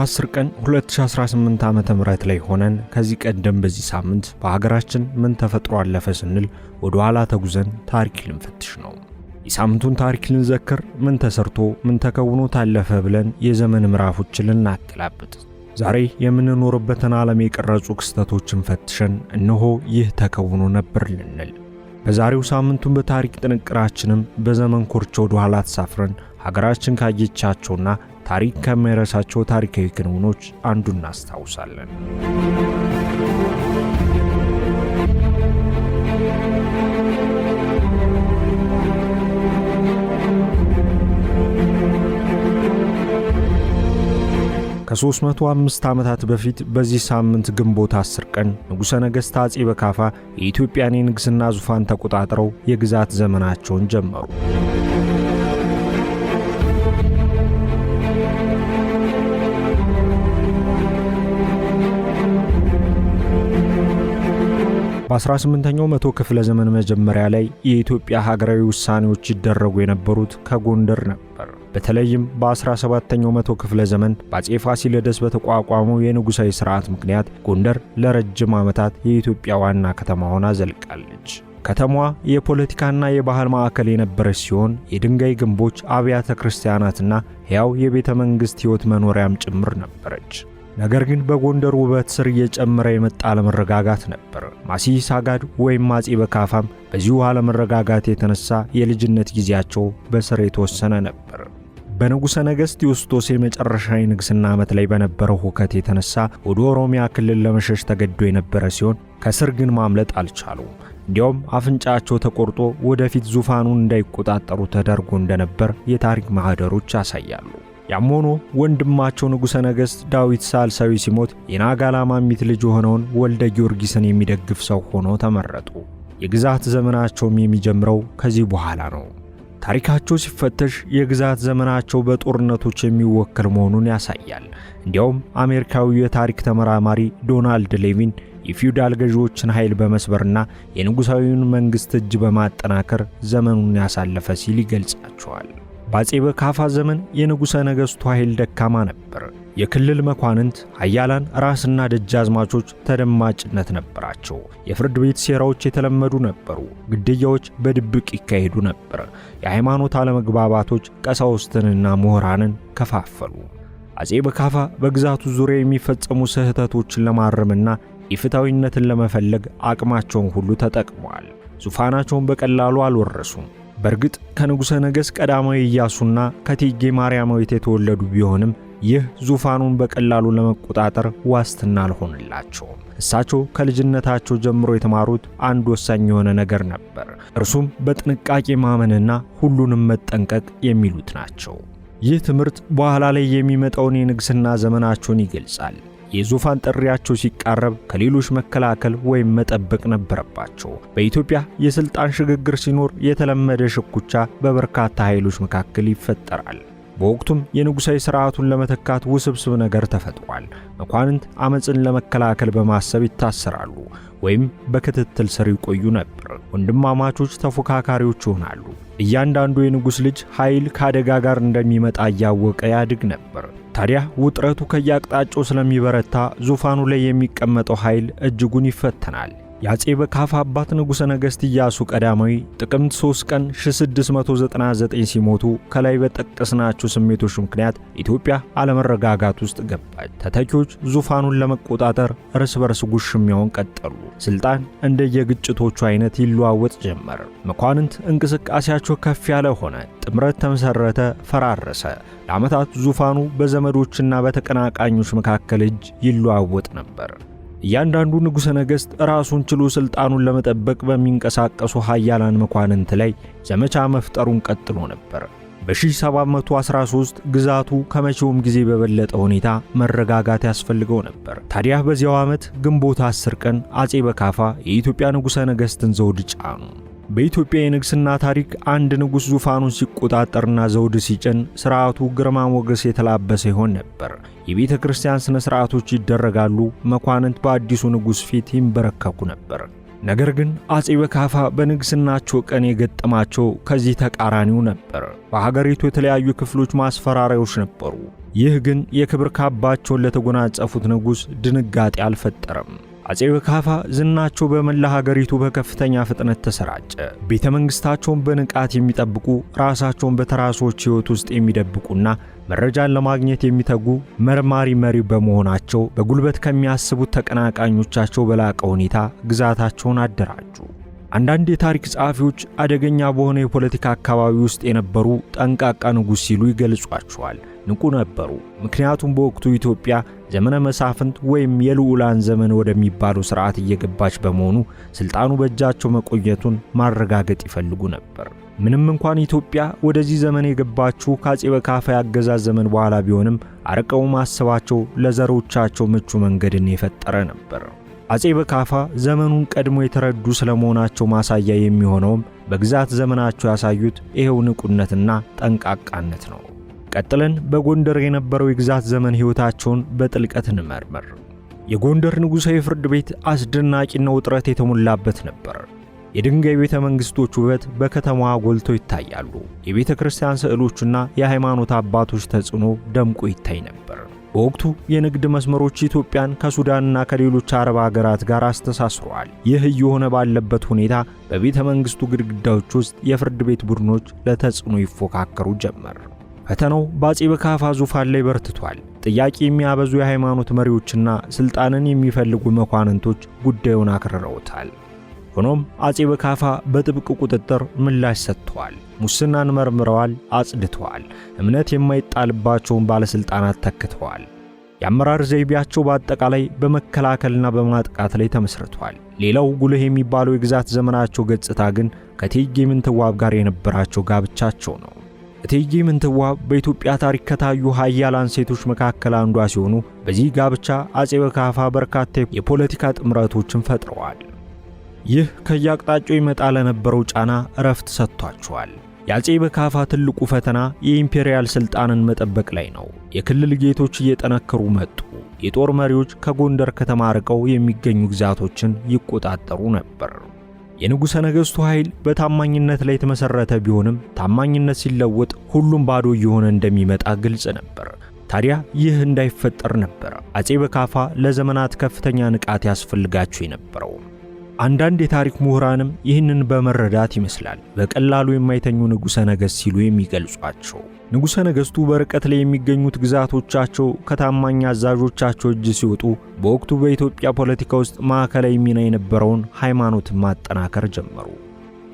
10 ቀን 2018 ዓመተ ምህረት ላይ ሆነን ከዚህ ቀደም በዚህ ሳምንት በሀገራችን ምን ተፈጥሮ አለፈ ስንል ወደ ኋላ ተጉዘን ታሪክ ልንፈትሽ ነው። የሳምንቱን ታሪክ ልንዘክር፣ ምን ተሰርቶ ምን ተከውኖ ታለፈ ብለን የዘመን ምዕራፎችን ልናገላብጥ ዛሬ የምንኖርበትን ዓለም የቀረጹ ክስተቶችን ፈትሸን እነሆ ይህ ተከውኖ ነበር ልንል በዛሬው ሳምንቱን በታሪክ ጥንቅራችንም በዘመን ኮርቻ ወደ ኋላ ተሳፍረን ሀገራችን ካየቻቸውና ታሪክ ከመረሳቸው ታሪካዊ ክንውኖች አንዱን እናስታውሳለን። ከ305 ዓመታት በፊት በዚህ ሳምንት ግንቦት 10 ቀን ንጉሠ ነገሥት አጼ በካፋ የኢትዮጵያን የንግሥና ዙፋን ተቆጣጥረው የግዛት ዘመናቸውን ጀመሩ። በ18ኛው መቶ ክፍለ ዘመን መጀመሪያ ላይ የኢትዮጵያ ሀገራዊ ውሳኔዎች ይደረጉ የነበሩት ከጎንደር ነበር። በተለይም በ17ኛው መቶ ክፍለ ዘመን በአጼ ፋሲለደስ በተቋቋመው የንጉሣዊ ሥርዓት ምክንያት ጎንደር ለረጅም ዓመታት የኢትዮጵያ ዋና ከተማ ሆና ዘልቃለች። ከተማዋ የፖለቲካና የባህል ማዕከል የነበረች ሲሆን የድንጋይ ግንቦች፣ አብያተ ክርስቲያናትና ሕያው የቤተ መንግሥት ሕይወት መኖሪያም ጭምር ነበረች። ነገር ግን በጎንደር ውበት ስር እየጨመረ የመጣ አለመረጋጋት ነበር። ማሲህ ሳጋድ ወይም አጼ በካፋም በዚሁ አለመረጋጋት የተነሳ የልጅነት ጊዜያቸው በስር የተወሰነ ነበር። በንጉሠ ነገሥት ቴዎስጦስ የመጨረሻ የንግሥና ዓመት ላይ በነበረው ሁከት የተነሳ ወደ ኦሮሚያ ክልል ለመሸሽ ተገዶ የነበረ ሲሆን ከስር ግን ማምለጥ አልቻሉም። እንዲያውም አፍንጫቸው ተቆርጦ ወደፊት ዙፋኑን እንዳይቆጣጠሩ ተደርጎ እንደነበር የታሪክ ማህደሮች ያሳያሉ። ያም ሆኖ ወንድማቸው ንጉሠ ነገሥት ዳዊት ሳልሳዊ ሲሞት የናጋላ ማሚት ልጅ የሆነውን ወልደ ጊዮርጊስን የሚደግፍ ሰው ሆነው ተመረጡ። የግዛት ዘመናቸውም የሚጀምረው ከዚህ በኋላ ነው። ታሪካቸው ሲፈተሽ የግዛት ዘመናቸው በጦርነቶች የሚወከል መሆኑን ያሳያል። እንዲያውም አሜሪካዊው የታሪክ ተመራማሪ ዶናልድ ሌቪን የፊውዳል ገዢዎችን ኃይል በመስበርና የንጉሣዊውን መንግሥት እጅ በማጠናከር ዘመኑን ያሳለፈ ሲል ይገልጻቸዋል። በአጼ በካፋ ዘመን የንጉሠ ነገሥቱ ኃይል ደካማ ነበር። የክልል መኳንንት፣ ኃያላን ራስና ደጃዝማቾች ተደማጭነት ነበራቸው። የፍርድ ቤት ሴራዎች የተለመዱ ነበሩ። ግድያዎች በድብቅ ይካሄዱ ነበር። የሃይማኖት አለመግባባቶች ቀሳውስትንና ምሁራንን ከፋፈሉ። አጼ በካፋ በግዛቱ ዙሪያ የሚፈጸሙ ስህተቶችን ለማረምና ኢፍትሐዊነትን ለመፈለግ አቅማቸውን ሁሉ ተጠቅመዋል። ዙፋናቸውን በቀላሉ አልወረሱም። በእርግጥ ከንጉሠ ነገሥት ቀዳማዊ ኢያሱና ከእቴጌ ማርያማዊት የተወለዱ ቢሆንም ይህ ዙፋኑን በቀላሉ ለመቆጣጠር ዋስትና አልሆነላቸውም። እሳቸው ከልጅነታቸው ጀምሮ የተማሩት አንድ ወሳኝ የሆነ ነገር ነበር። እርሱም በጥንቃቄ ማመንና ሁሉንም መጠንቀቅ የሚሉት ናቸው። ይህ ትምህርት በኋላ ላይ የሚመጣውን የንግሥና ዘመናቸውን ይገልጻል። የዙፋን ጥሪያቸው ሲቃረብ ከሌሎች መከላከል ወይም መጠበቅ ነበረባቸው። በኢትዮጵያ የሥልጣን ሽግግር ሲኖር የተለመደ ሽኩቻ በበርካታ ኃይሎች መካከል ይፈጠራል። በወቅቱም የንጉሣዊ ሥርዓቱን ለመተካት ውስብስብ ነገር ተፈጥሯል። መኳንንት ዓመፅን ለመከላከል በማሰብ ይታሰራሉ ወይም በክትትል ስር ይቆዩ ነበር። ወንድማማቾች ተፎካካሪዎች ይሆናሉ። እያንዳንዱ የንጉሥ ልጅ ኃይል ከአደጋ ጋር እንደሚመጣ እያወቀ ያድግ ነበር። ታዲያ ውጥረቱ ከያቅጣጫው ስለሚበረታ ዙፋኑ ላይ የሚቀመጠው ኃይል እጅጉን ይፈተናል። የአጼ በካፋ አባት ንጉሠ ነገሥት ኢያሱ ቀዳማዊ ጥቅምት 3 ቀን 1699 ሲሞቱ ከላይ በጠቀስናቸው ስሜቶች ምክንያት ኢትዮጵያ አለመረጋጋት ውስጥ ገባች። ተተኪዎች ዙፋኑን ለመቆጣጠር እርስ በርስ ጉሽሚያውን ቀጠሉ። ስልጣን እንደየግጭቶቹ አይነት ይለዋወጥ ጀመር። መኳንንት እንቅስቃሴያቸው ከፍ ያለ ሆነ። ጥምረት ተመሰረተ፣ ፈራረሰ። ለዓመታት ዙፋኑ በዘመዶችና በተቀናቃኞች መካከል እጅ ይለዋወጥ ነበር። እያንዳንዱ ንጉሠ ነገሥት ራሱን ችሎ ስልጣኑን ለመጠበቅ በሚንቀሳቀሱ ኃያላን መኳንንት ላይ ዘመቻ መፍጠሩን ቀጥሎ ነበር። በ1713 ግዛቱ ከመቼውም ጊዜ በበለጠ ሁኔታ መረጋጋት ያስፈልገው ነበር። ታዲያ በዚያው ዓመት ግንቦት 10 ቀን አጼ በካፋ የኢትዮጵያ ንጉሠ ነገሥትን ዘውድ ጫኑ። በኢትዮጵያ የንግሥና ታሪክ አንድ ንጉሥ ዙፋኑን ሲቆጣጠርና ዘውድ ሲጭን ሥርዓቱ ግርማ ሞገስ የተላበሰ ይሆን ነበር። የቤተ ክርስቲያን ሥነ ሥርዓቶች ይደረጋሉ። መኳንንት በአዲሱ ንጉሥ ፊት ይንበረከኩ ነበር። ነገር ግን አጼ በካፋ በንግስናቸው ቀን የገጠማቸው ከዚህ ተቃራኒው ነበር። በሀገሪቱ የተለያዩ ክፍሎች ማስፈራሪያዎች ነበሩ። ይህ ግን የክብር ካባቸውን ለተጎናጸፉት ንጉስ ድንጋጤ አልፈጠረም። አጼ በካፋ ዝናቸው በመላ ሀገሪቱ በከፍተኛ ፍጥነት ተሰራጨ። ቤተ መንግስታቸውን በንቃት የሚጠብቁ፣ ራሳቸውን በተራሶች ህይወት ውስጥ የሚደብቁና መረጃን ለማግኘት የሚተጉ መርማሪ መሪ በመሆናቸው በጉልበት ከሚያስቡት ተቀናቃኞቻቸው በላቀ ሁኔታ ግዛታቸውን አደራጁ። አንዳንድ የታሪክ ጸሐፊዎች አደገኛ በሆነ የፖለቲካ አካባቢ ውስጥ የነበሩ ጠንቃቃ ንጉስ ሲሉ ይገልጿቸዋል። ንቁ ነበሩ፣ ምክንያቱም በወቅቱ ኢትዮጵያ ዘመነ መሳፍንት ወይም የልዑላን ዘመን ወደሚባለው ሥርዓት እየገባች በመሆኑ ስልጣኑ በእጃቸው መቆየቱን ማረጋገጥ ይፈልጉ ነበር። ምንም እንኳን ኢትዮጵያ ወደዚህ ዘመን የገባችው ከአጼ በካፋ ያገዛዝ ዘመን በኋላ ቢሆንም አርቀው ማሰባቸው ለዘሮቻቸው ምቹ መንገድን የፈጠረ ነበር። አጼ በካፋ ዘመኑን ቀድሞ የተረዱ ስለመሆናቸው ማሳያ የሚሆነውም በግዛት ዘመናቸው ያሳዩት ይሄው ንቁነትና ጠንቃቃነት ነው። ቀጥለን በጎንደር የነበረው የግዛት ዘመን ሕይወታቸውን በጥልቀት እንመርምር። የጎንደር ንጉሣዊ ፍርድ ቤት አስደናቂና ውጥረት የተሞላበት ነበር። የድንጋይ ቤተ መንግስቶች ውበት በከተማዋ ጎልተው ይታያሉ። የቤተ ክርስቲያን ስዕሎችና የሃይማኖት አባቶች ተጽዕኖ ደምቆ ይታይ ነበር። በወቅቱ የንግድ መስመሮች ኢትዮጵያን ከሱዳንና ከሌሎች አረብ ሀገራት ጋር አስተሳስረዋል። ይህ እየሆነ ባለበት ሁኔታ በቤተ መንግስቱ ግድግዳዎች ውስጥ የፍርድ ቤት ቡድኖች ለተጽዕኖ ይፎካከሩ ጀመር። ፈተናው በአጼ በካፋ ዙፋን ላይ በርትቷል። ጥያቄ የሚያበዙ የሃይማኖት መሪዎችና ስልጣንን የሚፈልጉ መኳንንቶች ጉዳዩን አክርረውታል። ሆኖም አጼ በካፋ በጥብቅ ቁጥጥር ምላሽ ሰጥተዋል። ሙስናን መርምረዋል፣ አጽድተዋል። እምነት የማይጣልባቸውን ባለስልጣናት ተክተዋል። የአመራር ዘይቤያቸው በአጠቃላይ በመከላከልና በማጥቃት ላይ ተመስርቷል። ሌላው ጉልህ የሚባለው የግዛት ዘመናቸው ገጽታ ግን ከእቴጌ ምንትዋብ ጋር የነበራቸው ጋብቻቸው ነው። እቴጌ ምንትዋብ በኢትዮጵያ ታሪክ ከታዩ ኃያላን ሴቶች መካከል አንዷ ሲሆኑ በዚህ ጋብቻ አጼ በካፋ በርካታ የፖለቲካ ጥምረቶችን ፈጥረዋል። ይህ ከያቅጣጫው ይመጣ ለነበረው ጫና እረፍት ሰጥቷቸዋል። የአጼ በካፋ ትልቁ ፈተና የኢምፔሪያል ስልጣንን መጠበቅ ላይ ነው። የክልል ጌቶች እየጠነከሩ መጡ። የጦር መሪዎች ከጎንደር ከተማ ርቀው የሚገኙ ግዛቶችን ይቆጣጠሩ ነበር። የንጉሠ ነገሥቱ ኃይል በታማኝነት ላይ የተመሰረተ ቢሆንም ታማኝነት ሲለወጥ ሁሉም ባዶ እየሆነ እንደሚመጣ ግልጽ ነበር። ታዲያ ይህ እንዳይፈጠር ነበር አጼ በካፋ ለዘመናት ከፍተኛ ንቃት ያስፈልጋቸው የነበረው። አንዳንድ የታሪክ ምሁራንም ይህንን በመረዳት ይመስላል በቀላሉ የማይተኙ ንጉሠ ነገሥት ሲሉ የሚገልጿቸው። ንጉሠ ነገሥቱ በርቀት ላይ የሚገኙት ግዛቶቻቸው ከታማኝ አዛዦቻቸው እጅ ሲወጡ በወቅቱ በኢትዮጵያ ፖለቲካ ውስጥ ማዕከላዊ ሚና የነበረውን ሃይማኖትን ማጠናከር ጀመሩ።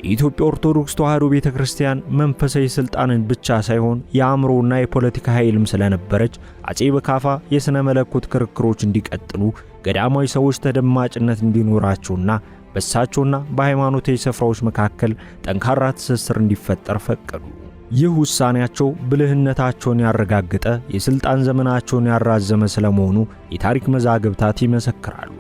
የኢትዮጵያ ኦርቶዶክስ ተዋሕዶ ቤተክርስቲያን መንፈሳዊ ስልጣንን ብቻ ሳይሆን የአእምሮና የፖለቲካ ኃይልም ስለነበረች አጼ በካፋ የሥነ መለኮት ክርክሮች እንዲቀጥሉ፣ ገዳማዊ ሰዎች ተደማጭነት እንዲኖራቸውና በእሳቸውና በሃይማኖታዊ ስፍራዎች መካከል ጠንካራ ትስስር እንዲፈጠር ፈቀዱ። ይህ ውሳኔያቸው ብልህነታቸውን ያረጋገጠ፣ የሥልጣን ዘመናቸውን ያራዘመ ስለመሆኑ የታሪክ መዛግብታት ይመሰክራሉ።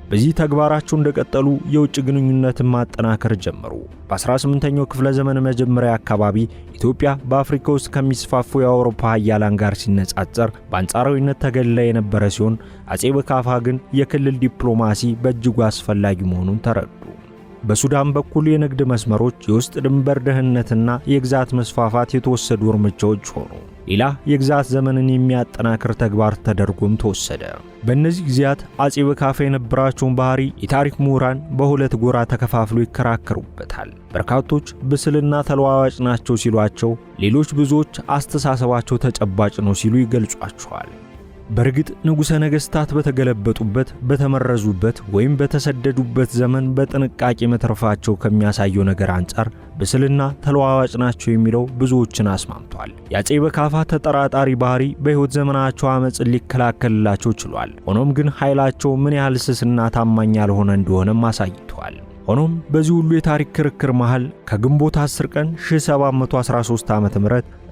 በዚህ ተግባራቸው እንደቀጠሉ የውጭ ግንኙነትን ማጠናከር ጀመሩ። በ18ኛው ክፍለ ዘመን መጀመሪያ አካባቢ ኢትዮጵያ በአፍሪካ ውስጥ ከሚስፋፉ የአውሮፓ ኃያላን ጋር ሲነጻጸር በአንጻራዊነት ተገላ የነበረ ሲሆን አጼ በካፋ ግን የክልል ዲፕሎማሲ በእጅጉ አስፈላጊ መሆኑን ተረዱ። በሱዳን በኩል የንግድ መስመሮች፣ የውስጥ ድንበር ደህንነትና የግዛት መስፋፋት የተወሰዱ እርምጃዎች ሆኑ። ሌላ የግዛት ዘመንን የሚያጠናክር ተግባር ተደርጎም ተወሰደ። በእነዚህ ጊዜያት አጼ በካፋ የነበራቸውን ባህሪ የታሪክ ምሁራን በሁለት ጎራ ተከፋፍሎ ይከራከሩበታል። በርካቶች ብስልና ተለዋዋጭ ናቸው ሲሏቸው፣ ሌሎች ብዙዎች አስተሳሰባቸው ተጨባጭ ነው ሲሉ ይገልጿቸዋል። በእርግጥ ንጉሠ ነገሥታት በተገለበጡበት፣ በተመረዙበት ወይም በተሰደዱበት ዘመን በጥንቃቄ መትረፋቸው ከሚያሳየው ነገር አንጻር ብስልና ተለዋዋጭ ናቸው የሚለው ብዙዎችን አስማምቷል። የአጼ በካፋ ተጠራጣሪ ባህሪ በሕይወት ዘመናቸው አመፅን ሊከላከልላቸው ችሏል። ሆኖም ግን ኃይላቸው ምን ያህል ስስና ታማኝ ያልሆነ እንደሆነም አሳይቷል። ሆኖም በዚህ ሁሉ የታሪክ ክርክር መሃል ከግንቦት 10 ቀን 1713 ዓ.ም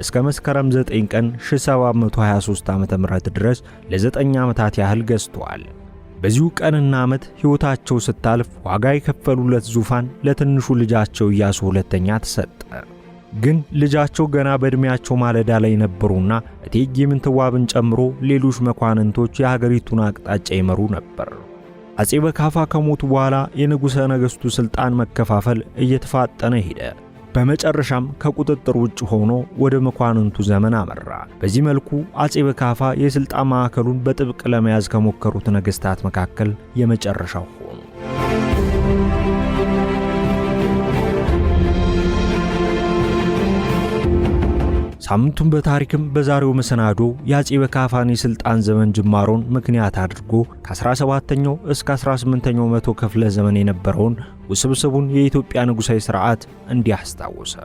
እስከ መስከረም 9 ቀን 1723 ዓ.ም ድረስ ለ9 ዓመታት ያህል ገዝተዋል። በዚሁ ቀንና ዓመት ሕይወታቸው ስታልፍ ዋጋ የከፈሉለት ዙፋን ለትንሹ ልጃቸው ኢያሱ ሁለተኛ ተሰጠ። ግን ልጃቸው ገና በዕድሜያቸው ማለዳ ላይ ነበሩና እቴጌ ምንትዋብን ጨምሮ ሌሎች መኳንንቶች የሀገሪቱን አቅጣጫ ይመሩ ነበር። አጼ በካፋ ከሞቱ በኋላ የንጉሠ ነገሥቱ ሥልጣን መከፋፈል እየተፋጠነ ሄደ። በመጨረሻም ከቁጥጥር ውጭ ሆኖ ወደ መኳንንቱ ዘመን አመራ። በዚህ መልኩ አጼ በካፋ የሥልጣን ማዕከሉን በጥብቅ ለመያዝ ከሞከሩት ነገሥታት መካከል የመጨረሻው ሆኑ። ሳምንቱን በታሪክም በዛሬው መሰናዶ የአጼ በካፋን የሥልጣን ዘመን ጅማሮን ምክንያት አድርጎ ከ17ኛው እስከ 18ኛው መቶ ክፍለ ዘመን የነበረውን ውስብስቡን የኢትዮጵያ ንጉሣዊ ሥርዓት እንዲህ አስታወሰ።